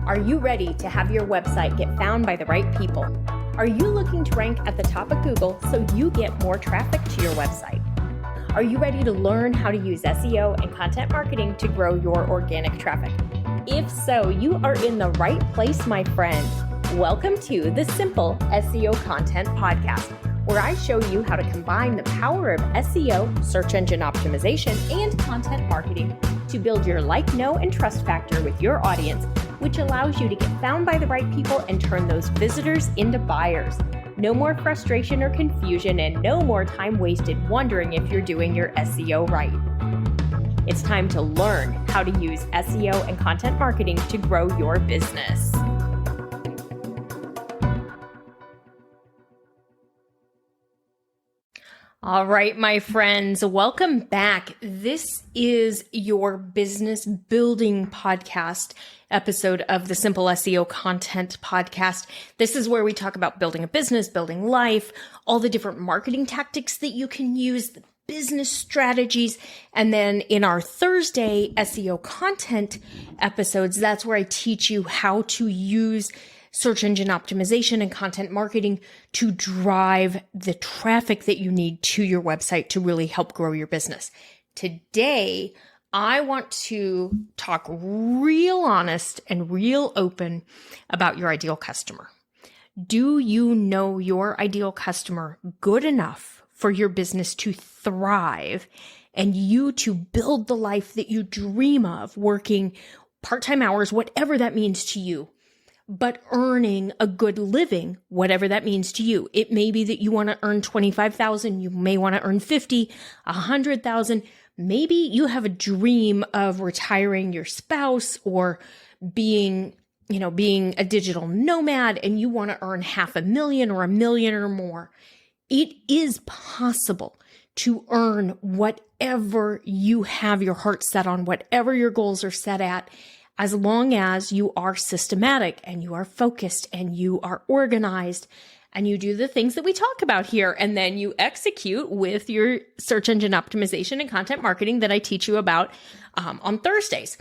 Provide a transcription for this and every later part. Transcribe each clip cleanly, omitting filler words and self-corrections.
Are you ready to have your website get found by the right people? Are you looking to rank at the top of Google so you get more traffic to your website? Are you ready to learn how to use SEO and content marketing to grow your organic traffic? If so, you are in the right place, my friend. Welcome to the Simple SEO Content Podcast, where I show you how to combine the power of SEO, search engine optimization, and content marketing to build your like, know, and trust factor with your audience, which allows you to get found by the right people and turn those visitors into buyers. No more frustration or confusion, and no more time wasted wondering if you're doing your SEO right. It's time to learn how to use SEO and content marketing to grow your business. All right, my friends, welcome back. This is your business building podcast episode of the Simple SEO Content Podcast. This is where we talk about building a business, building life, all the different marketing tactics that you can use, the business strategies. And then in our Thursday SEO content episodes, that's where I teach you how to use search engine optimization and content marketing to drive the traffic that you need to your website to really help grow your business. Today, I want to talk real honest and real open about your ideal customer. Do you know your ideal customer good enough for your business to thrive and you to build the life that you dream of, working part-time hours, whatever that means to you, but earning a good living, whatever that means to you? It may be that you want to earn 25,000. You may want to earn 50, 100,000. Maybe you have a dream of retiring your spouse or being a digital nomad and you want to earn 500,000 or $1 million or more. It is possible to earn whatever you have your heart set on, whatever your goals are set at, as long as you are systematic and you are focused and you are organized and you do the things that we talk about here, and then you execute with your search engine optimization and content marketing that I teach you about on Thursdays.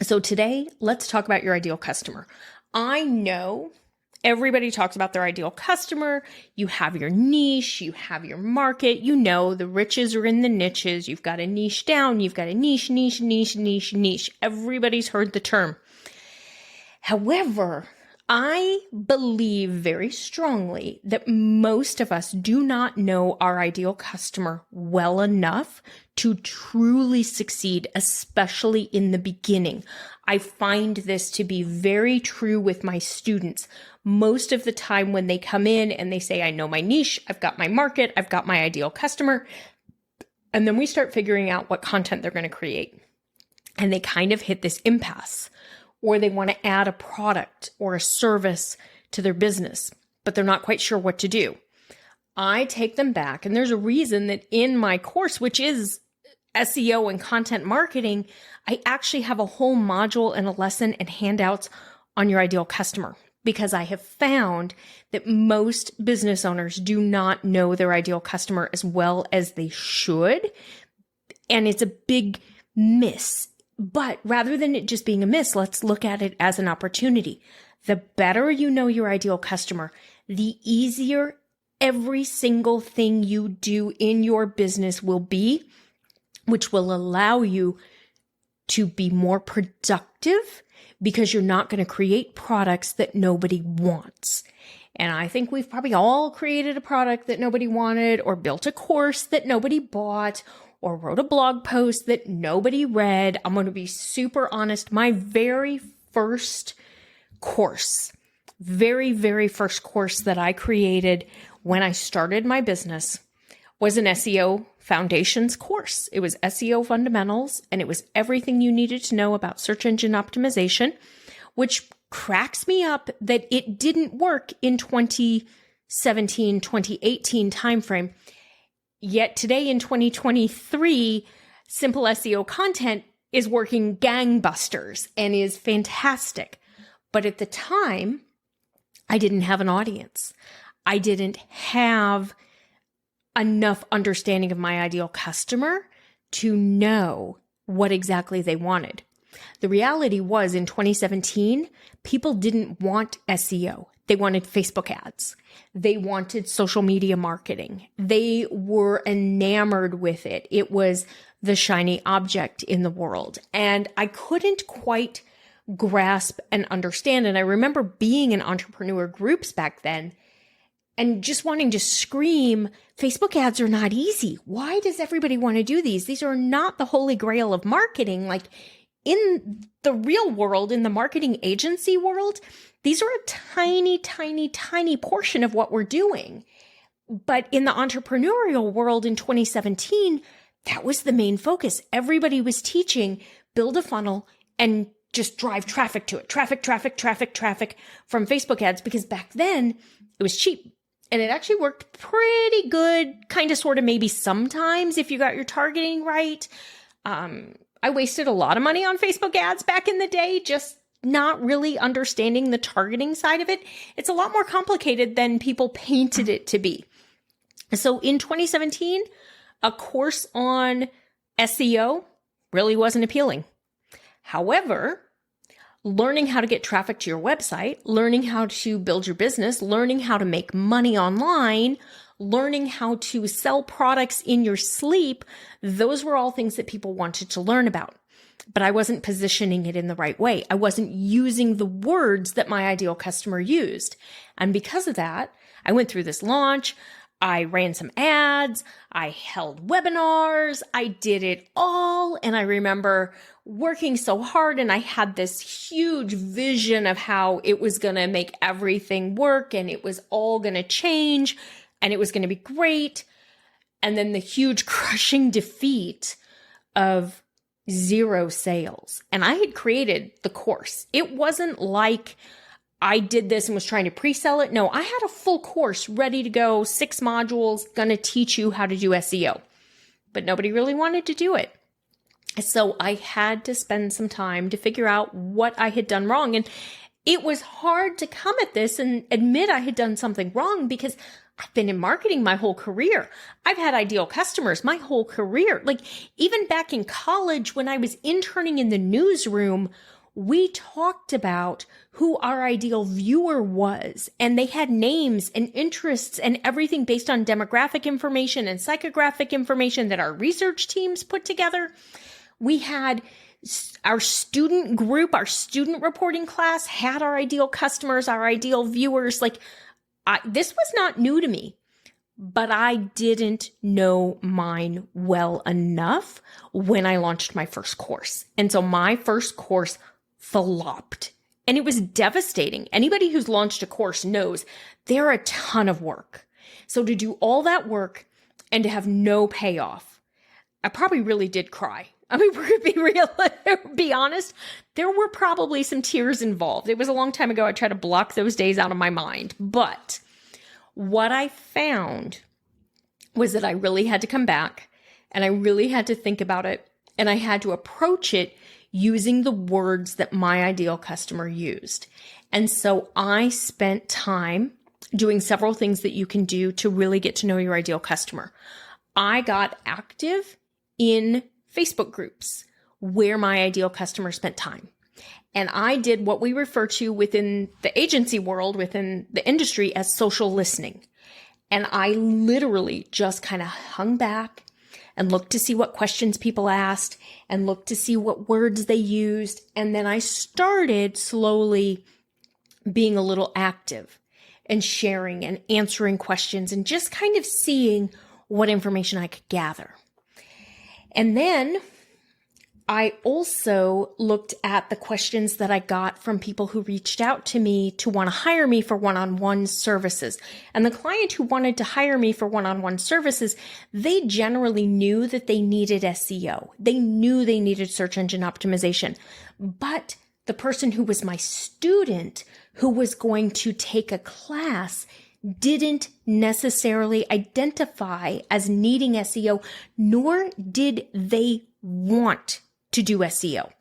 So today, let's talk about your ideal customer. I know everybody talks about their ideal customer. You have your niche, you have your market, the riches are in the niches. You've got a niche down, you've got a niche. Everybody's heard the term. However, I believe very strongly that most of us do not know our ideal customer well enough to truly succeed, especially in the beginning. I find this to be very true with my students. Most of the time when they come in and they say, I know my niche, I've got my market, I've got my ideal customer, and then we start figuring out what content they're going to create. And they kind of hit this impasse, or they want to add a product or a service to their business, but they're not quite sure what to do. I take them back, and there's a reason that in my course, which is SEO and content marketing, I actually have a whole module and a lesson and handouts on your ideal customer, because I have found that most business owners do not know their ideal customer as well as they should. And it's a big miss. But rather than it just being a miss, let's look at it as an opportunity. The better you know your ideal customer, the easier every single thing you do in your business will be, which will allow you to be more productive because you're not going to create products that nobody wants. And I think we've probably all created a product that nobody wanted, or built a course that nobody bought, or wrote a blog post that nobody read. I'm going to be super honest. My very first course, very first course that I created when I started my business was an SEO foundations course. It was SEO fundamentals, and it was everything you needed to know about search engine optimization, which cracks me up that it didn't work in 2017, 2018 timeframe. Yet today in 2023, Simple SEO content is working gangbusters and is fantastic. But at the time, I didn't have an audience. I didn't have enough understanding of my ideal customer to know what exactly they wanted. The reality was in 2017, people didn't want SEO. They wanted Facebook ads. They wanted social media marketing. They were enamored with it. It was the shiny object in the world. And I couldn't quite grasp and understand. And I remember being in entrepreneur groups back then and just wanting to scream, Facebook ads are not easy. Why does everybody want to do these? These are not the holy grail of marketing. Like in the real world, in the marketing agency world, these are a tiny, tiny, tiny portion of what we're doing. But in the entrepreneurial world in 2017, that was the main focus. Everybody was teaching, build a funnel and just drive traffic to it. Traffic from Facebook ads, because back then it was cheap. And it actually worked pretty good, kind of, sort of, maybe sometimes if you got your targeting right. I wasted a lot of money on Facebook ads back in the day, just not really understanding the targeting side of it. It's a lot more complicated than people painted it to be. So in 2017, a course on SEO really wasn't appealing. However, learning how to get traffic to your website, learning how to build your business, learning how to make money online, learning how to sell products in your sleep, those were all things that people wanted to learn about. But I wasn't positioning it in the right way. I wasn't using the words that my ideal customer used. And because of that, I went through this launch. I ran some ads, I held webinars, I did it all. And I remember working so hard, and I had this huge vision of how it was going to make everything work, and it was all going to change, and it was going to be great. And then the huge crushing defeat of 0 sales. And I had created the course. It wasn't like I did this and was trying to pre-sell it. No, I had a full course ready to go, 6 modules, gonna teach you how to do SEO. But nobody really wanted to do it. So I had to spend some time to figure out what I had done wrong. And it was hard to come at this and admit I had done something wrong, because I've been in marketing my whole career. I've had ideal customers my whole career. Like even back in college when I was interning in the newsroom, we talked about who our ideal viewer was, and they had names and interests and everything based on demographic information and psychographic information that our research teams put together. We had our student group, our student reporting class had our ideal customers, our ideal viewers. Like this was not new to me, but I didn't know mine well enough when I launched my first course. And so my first course flopped, and it was devastating. Anybody who's launched a course knows they're a ton of work. So to do all that work and to have no payoff, I probably really did cry. I mean, we're going to be real, be honest. There were probably some tears involved. It was a long time ago. I tried to block those days out of my mind. But what I found was that I really had to come back, and I really had to think about it, and I had to approach it using the words that my ideal customer used. And so I spent time doing several things that you can do to really get to know your ideal customer. I got active in Facebook groups where my ideal customer spent time. And I did what we refer to within the agency world, within the industry, as social listening. And I literally just kind of hung back and looked to see what questions people asked and looked to see what words they used. And then I started slowly being a little active and sharing and answering questions and just kind of seeing what information I could gather. And then I also looked at the questions that I got from people who reached out to me to want to hire me for one-on-one services. And the client who wanted to hire me for one-on-one services, they generally knew that they needed SEO. They knew they needed search engine optimization. But the person who was my student, who was going to take a class, didn't necessarily identify as needing SEO, nor did they want to do SEO.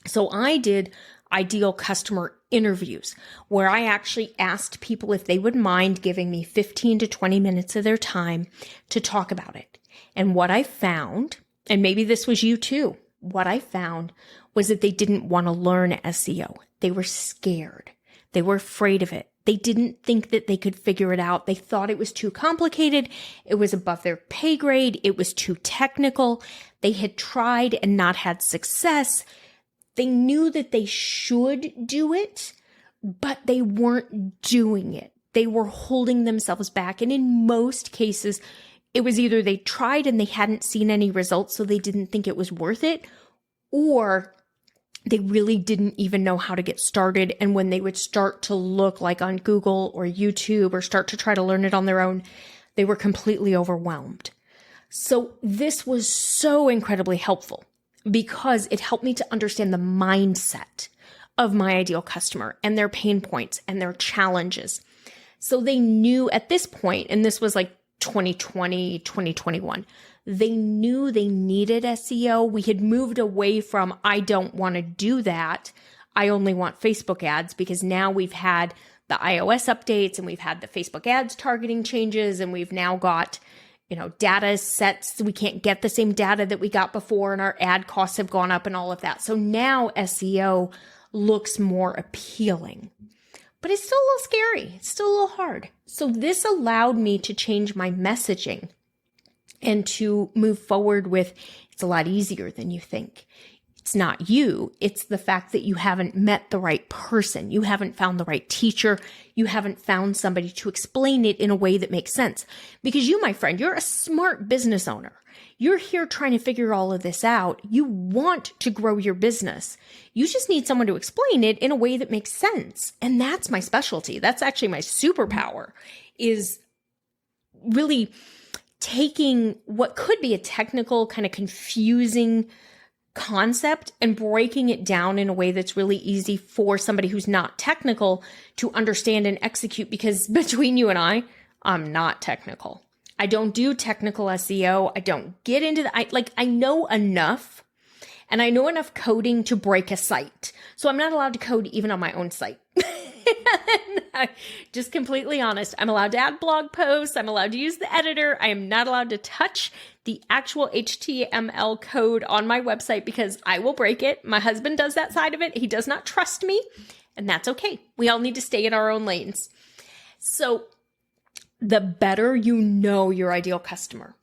So I did ideal customer interviews where I actually asked people if they would mind giving me 15 to 20 minutes of their time to talk about it. And what I found, and maybe this was you too, what I found was that they didn't want to learn SEO. They were scared. They were afraid of it. They didn't think that they could figure it out. They thought it was too complicated. It was above their pay grade. It was too technical. They had tried and not had success. They knew that they should do it, but they weren't doing it. They were holding themselves back. And in most cases, it was either they tried and they hadn't seen any results, so they didn't think it was worth it, or they really didn't even know how to get started. And when they would start to look like on Google or YouTube or start to try to learn it on their own, they were completely overwhelmed. So this was so incredibly helpful because it helped me to understand the mindset of my ideal customer and their pain points and their challenges. So they knew at this point, and this was like 2020, 2021, they knew they needed SEO. We had moved away from, I don't want to do that. I only want Facebook ads, because now we've had the iOS updates and we've had the Facebook ads targeting changes, and we've now got, data sets. We can't get the same data that we got before, and our ad costs have gone up and all of that. So now SEO looks more appealing, but it's still a little scary. It's still a little hard. So this allowed me to change my messaging and to move forward with, it's a lot easier than you think. It's not you. It's the fact that you haven't met the right person. You haven't found the right teacher. You haven't found somebody to explain it in a way that makes sense. Because you, my friend, you're a smart business owner. You're here trying to figure all of this out. You want to grow your business. You just need someone to explain it in a way that makes sense. And that's my specialty. That's actually my superpower, is really taking what could be a technical, kind of confusing concept and breaking it down in a way that's really easy for somebody who's not technical to understand and execute. Because between you and I'm not technical. I don't do technical SEO. I don't get into I know enough, and I know enough coding to break a site. So I'm not allowed to code even on my own site. Just completely honest. I'm allowed to add blog posts. I'm allowed to use the editor. I am not allowed to touch the actual HTML code on my website because I will break it. My husband does that side of it. He does not trust me, and that's okay. We all need to stay in our own lanes. So the better you know your ideal customer,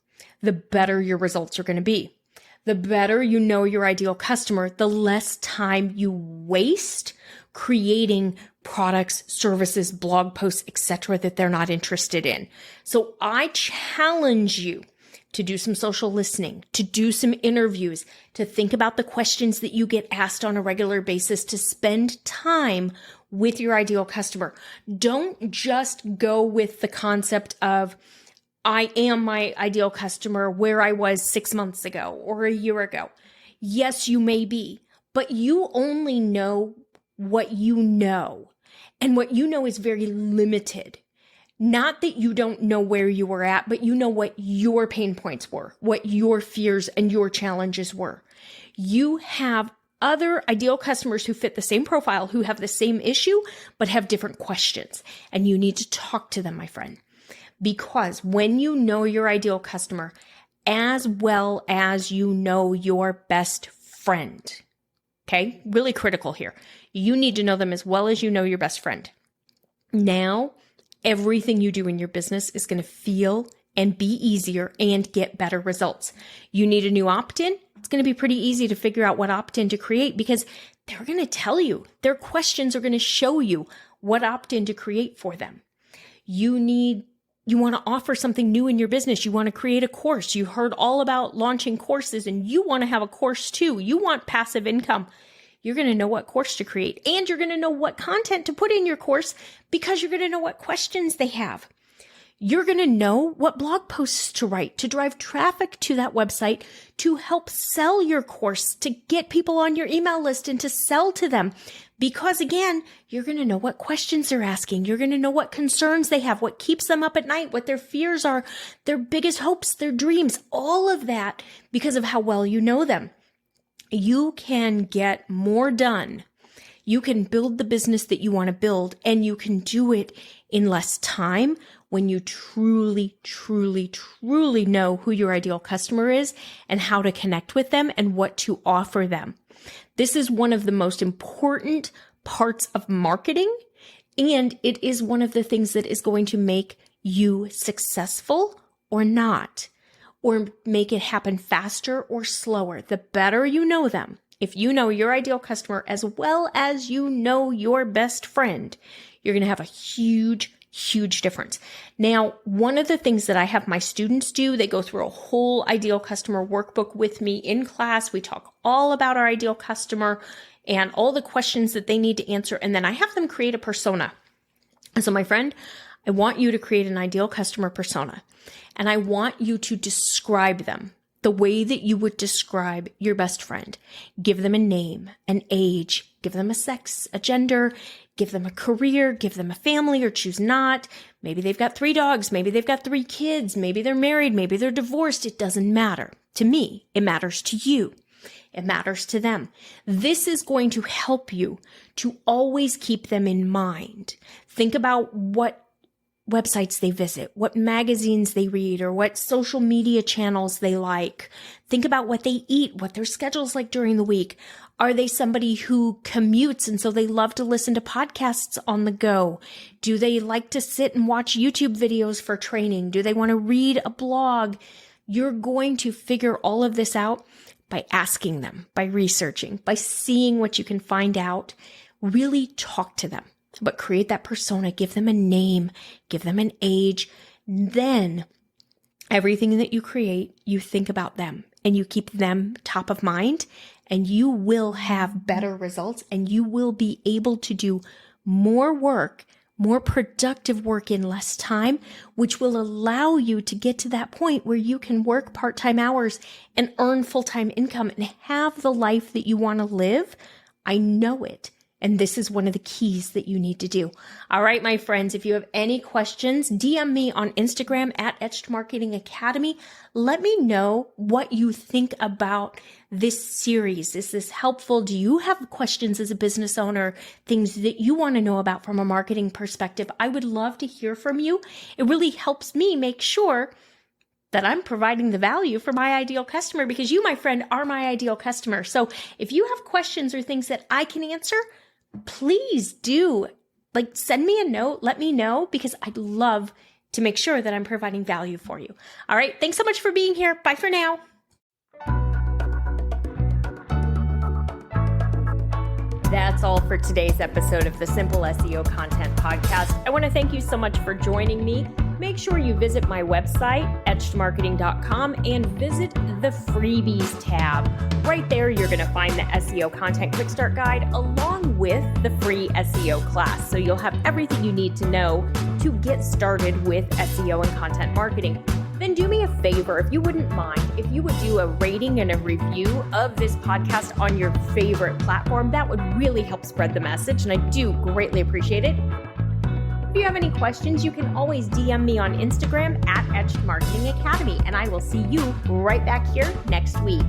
the better your results are going to be. The better you know your ideal customer, the less time you waste creating products, services, blog posts, etc. that they're not interested in. So I challenge you to do some social listening, to do some interviews, to think about the questions that you get asked on a regular basis, to spend time with your ideal customer. Don't just go with the concept of, I am my ideal customer where I was 6 months ago or a year ago. Yes, you may be, but you only know what you know. And what you know is very limited. Not that you don't know where you were at, but you know what your pain points were, what your fears and your challenges were. You have other ideal customers who fit the same profile, who have the same issue, but have different questions. And you need to talk to them, my friend. Because when you know your ideal customer, as well as you know your best friend, okay, really critical here. You need to know them as well as you know your best friend. Now, everything you do in your business is going to feel and be easier and get better results. You need a new opt-in. It's going to be pretty easy to figure out what opt-in to create because they're going to tell you. Their questions are going to show you what opt-in to create for them. You want to offer something new in your business. You want to create a course. You heard all about launching courses and you want to have a course too. You want passive income. You're going to know what course to create, and you're going to know what content to put in your course because you're going to know what questions they have. You're going to know what blog posts to write to drive traffic to that website to help sell your course, to get people on your email list and to sell to them. Because again, you're going to know what questions they're asking. You're going to know what concerns they have, what keeps them up at night, what their fears are, their biggest hopes, their dreams, all of that because of how well you know them. You can get more done. You can build the business that you want to build, and you can do it in less time when you truly, truly, truly know who your ideal customer is and how to connect with them and what to offer them. This is one of the most important parts of marketing, and it is one of the things that is going to make you successful or not, or make it happen faster or slower. The better you know them, if you know your ideal customer as well as you know your best friend, you're going to have a huge difference. Now, one of the things that I have my students do, they go through a whole ideal customer workbook with me in class. We talk all about our ideal customer and all the questions that they need to answer. And then I have them create a persona. So my friend, I want you to create an ideal customer persona, and I want you to describe them the way that you would describe your best friend. Give them a name, an age, give them a sex, a gender, give them a career, give them a family, or choose not. Maybe they've got 3 dogs. Maybe they've got 3 kids. Maybe they're married. Maybe they're divorced. It doesn't matter. To me, it matters to you. It matters to them. This is going to help you to always keep them in mind. Think about what websites they visit, what magazines they read, or what social media channels they like. Think about what they eat, what their schedule's like during the week. Are they somebody who commutes and so they love to listen to podcasts on the go? Do they like to sit and watch YouTube videos for training? Do they want to read a blog? You're going to figure all of this out by asking them, by researching, by seeing what you can find out. Really talk to them, but create that persona, give them a name, give them an age. Then everything that you create, you think about them and you keep them top of mind, and you will have better results, and you will be able to do more work, more productive work in less time, which will allow you to get to that point where you can work part-time hours and earn full-time income and have the life that you want to live. I know it. And this is one of the keys that you need to do. All right, my friends, if you have any questions, DM me on Instagram at Etched Marketing Academy. Let me know what you think about this series. Is this helpful? Do you have questions as a business owner, things that you want to know about from a marketing perspective? I would love to hear from you. It really helps me make sure that I'm providing the value for my ideal customer, because you, my friend, are my ideal customer. So if you have questions or things that I can answer, please do send me a note, let me know, because I'd love to make sure that I'm providing value for you. All right. Thanks so much for being here. Bye for now. That's all for today's episode of the Simple SEO Content Podcast. I want to thank you so much for joining me. Make sure you visit my website, etchedmarketing.com, and visit the freebies tab. Right there, you're going to find the SEO Content Quick Start Guide along with the free SEO class. So you'll have everything you need to know to get started with SEO and content marketing. Then do me a favor, if you wouldn't mind, if you would do a rating and a review of this podcast on your favorite platform. That would really help spread the message, and I do greatly appreciate it. If you have any questions, you can always DM me on Instagram at Etched Marketing Academy, and I will see you right back here next week.